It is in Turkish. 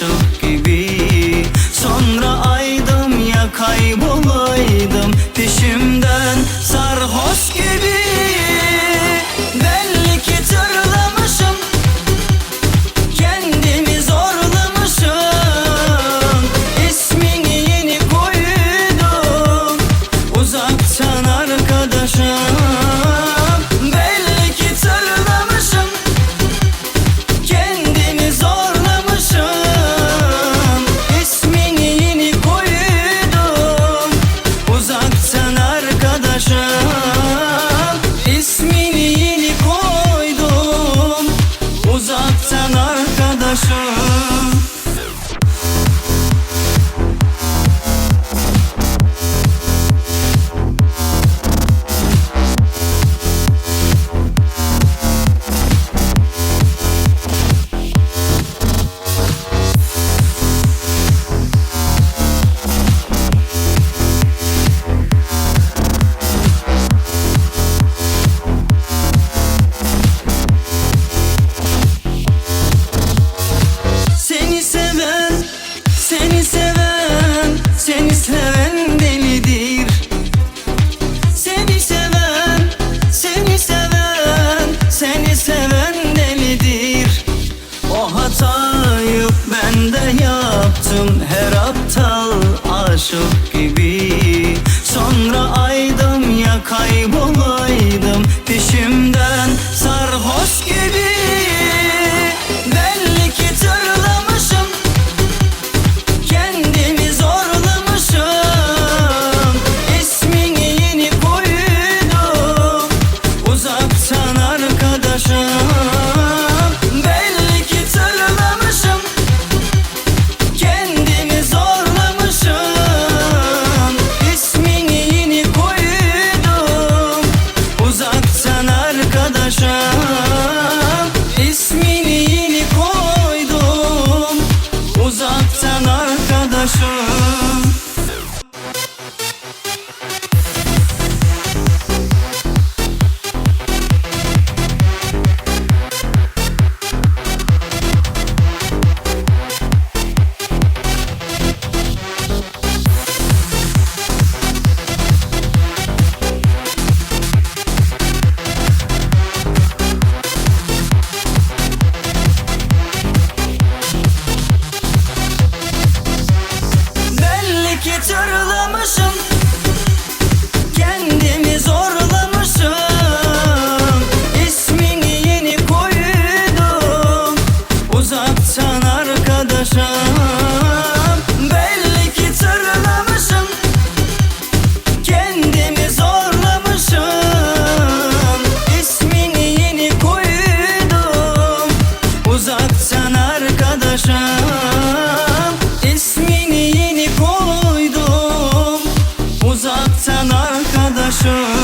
aşık gibi. Sonra aydım ya kaybolaydım peşimden sarhoş gibi. Belli ki tırlamışım, kendimi zorlamışım. İsmini yeni koydum, uzaktan arkadaşım. Belli ki tırlamışım, kendimi zorlamışım. İsmini yeni koydum, uzaktan arkadaşım. İsmini yeni koydum, uzaktan arkadaşım. Seni seven delidir. Seni seven, seni seven, seni seven delidir. O hatayı ben de yaptım, her aptal aşık gibi. Sonra aydım ya kaybolaydım peşimden sarhoş gibi. Belli ki tırlamışım, kendimi zorlamışım. İsmini yeni koydum, uzaktan arkadaşım. Belli ki tırlamışım, kendimi zorlamışım. İsmini yeni koydum, uzaktan arkadaşım. İsmini yeni koydum, uzaktan arkadaşım. Belli ki tırlamışım, kendimi zorlamışım. İsmini yeni koydum, uzaktan arkadaşım. Belli ki tırlamışım, kendimi zorlamışım. İsmini yeni koydum, uzaktan arkadaşım. İsmini yeni koydum, uzaktan arkadaşım.